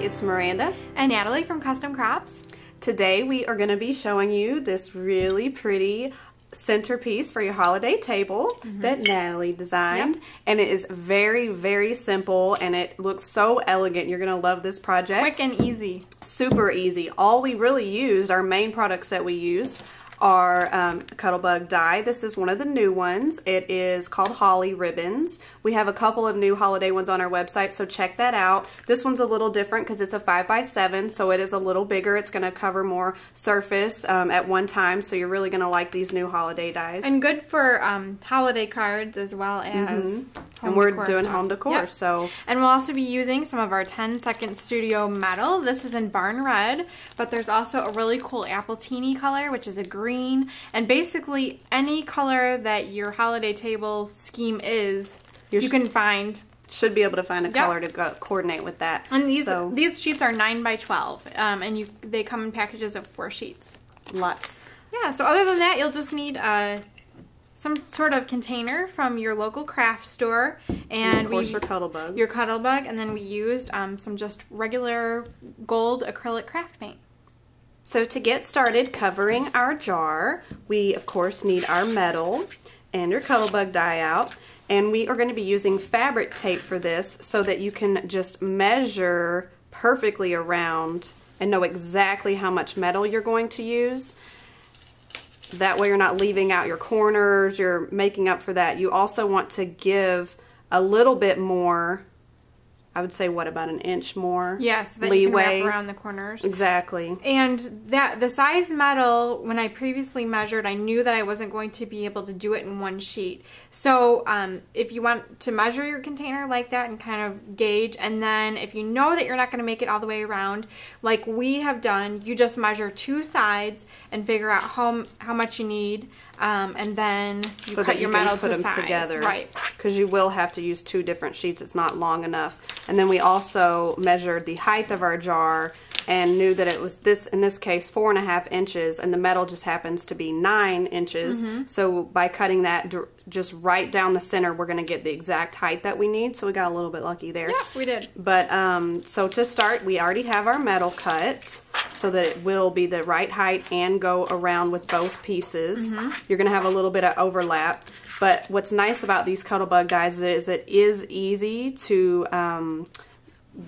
it's Miranda and Natalie from Custom Crops. Today we are going to be showing you this really pretty centerpiece for your holiday table that Natalie designed. Yep. And it is very, very simple and it looks so elegant. You're going to love this project. Quick and easy. Super easy. All we really used, our main products that we used, are Cuttlebug die. This is one of the new ones. It is called Holly Ribbons. We have a couple of new holiday ones on our website, so check that out. This one's a little different because it's a 5x7, so it is a little bigger. It's going to cover more surface at one time, so you're really going to like these new holiday dies. And good for holiday cards as well as and we're doing home decor. Yep. So. And we'll also be using some of our 10-second studio metal. This is in Barn Red, but there's also a really cool apple teeny color, which is a green. And basically any color that your holiday table scheme is, you can find. Should be able to find a color to coordinate with that. And these sheets are 9x12, and they come in packages of 4 sheets. Lots. Yeah, so other than that, you'll just need some sort of container from your local craft store, and of course your Cuttlebug. Your Cuttlebug, and then we used some just regular gold acrylic craft paint. So to get started covering our jar, we of course need our metal and your Cuttlebug die out, and we are going to be using fabric tape for this so that you can just measure perfectly around and know exactly how much metal you're going to use. That way you're not leaving out your corners, you're making up for that. You also want to give a little bit more, I would say, what, about an inch more? Yes, so that leeway. You can wrap around the corners. Exactly. And the size metal, when I previously measured, I knew that I wasn't going to be able to do it in one sheet. So if you want to measure your container like that and kind of gauge, and then if you know that you're not going to make it all the way around, like we have done, you just measure 2 sides and figure out how much you need, and then you cut your metal to size. Together, right? Because you will have to use 2 different sheets. It's not long enough. And then we also measured the height of our jar and knew that it was in this case 4.5 inches, and the metal just happens to be 9 inches. So by cutting that just right down the center, we're going to get the exact height that we need. So we got a little bit lucky there. Yeah, we did. But so to start, we already have our metal cut so that it will be the right height and go around with both pieces. You're going to have a little bit of overlap. But what's nice about these Cuttlebug dies is it is easy to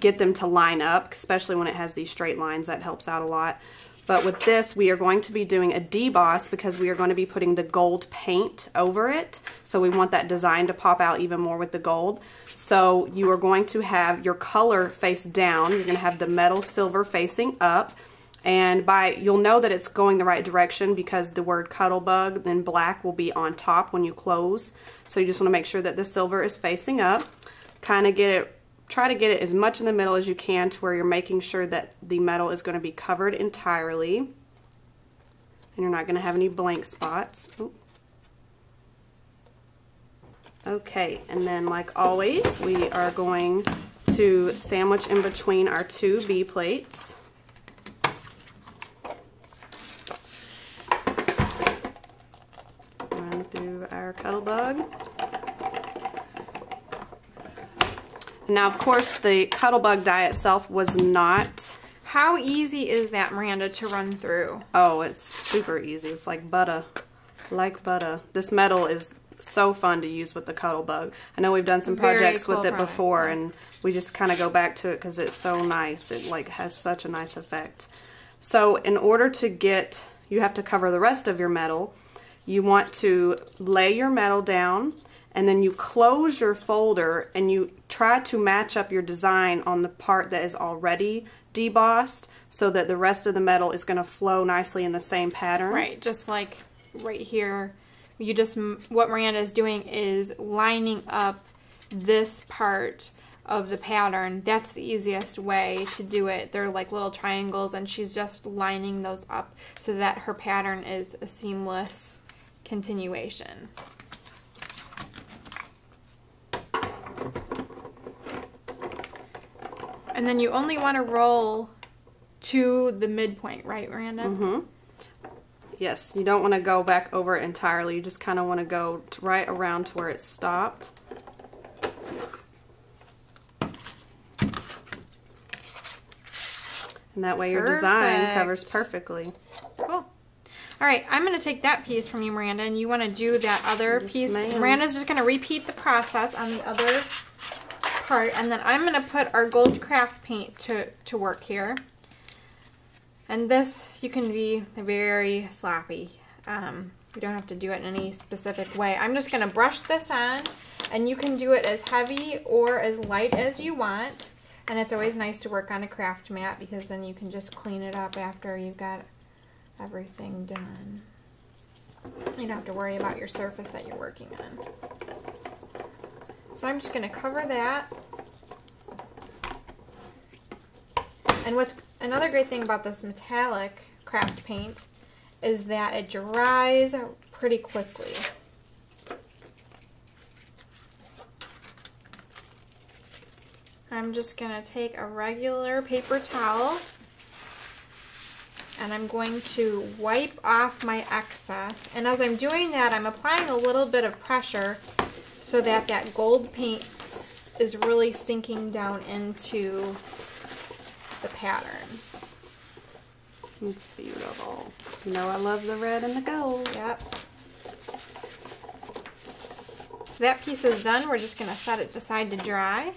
get them to line up, especially when it has these straight lines. That helps out a lot. But with this, we are going to be doing a deboss because we are going to be putting the gold paint over it. So we want that design to pop out even more with the gold. So you are going to have your color face down. You're going to have the metal silver facing up. And you'll know that it's going the right direction because the word Cuttlebug in black will be on top when you close. So you just want to make sure that the silver is facing up. Kind of try to get it as much in the middle as you can to where you're making sure that the metal is going to be covered entirely. And you're not going to have any blank spots. Ooh. Okay, and then like always, we are going to sandwich in between our 2 B plates. Run through our Cuttlebug. Now, of course, the Cuttlebug die itself was not... How easy is that, Miranda, to run through? Oh, it's super easy. It's like butter. Like butter. This metal is so fun to use with the Cuttlebug. I know we've done some projects with it before, and we just kind of go back to it because it's so nice. It like has such a nice effect. So in order to get... You have to cover the rest of your metal. You want to lay your metal down, and then you close your folder and you try to match up your design on the part that is already debossed so that the rest of the metal is going to flow nicely in the same pattern. Right, just like right here. What Miranda is doing is lining up this part of the pattern. That's the easiest way to do it. They're like little triangles, and she's just lining those up so that her pattern is a seamless continuation. And then you only want to roll to the midpoint, right, Miranda? Yes, you don't want to go back over it entirely. You just kind of want to go right around to where it stopped. And that way your design covers perfectly. Cool. All right, I'm going to take that piece from you, Miranda, and you want to do that other piece. Miranda's just going to repeat the process on the other part, and then I'm going to put our gold craft paint to work here. And this, you can be very sloppy. You don't have to do it in any specific way. I'm just going to brush this on, and you can do it as heavy or as light as you want. And it's always nice to work on a craft mat because then you can just clean it up after you've got everything done. You don't have to worry about your surface that you're working on. So I'm just going to cover that. And what's another great thing about this metallic craft paint is that it dries pretty quickly. I'm just going to take a regular paper towel and I'm going to wipe off my excess. And as I'm doing that, I'm applying a little bit of pressure so that that gold paint is really sinking down into the pattern. It's beautiful. You know I love the red and the gold. Yep. So that piece is done. We're just going to set it aside to dry.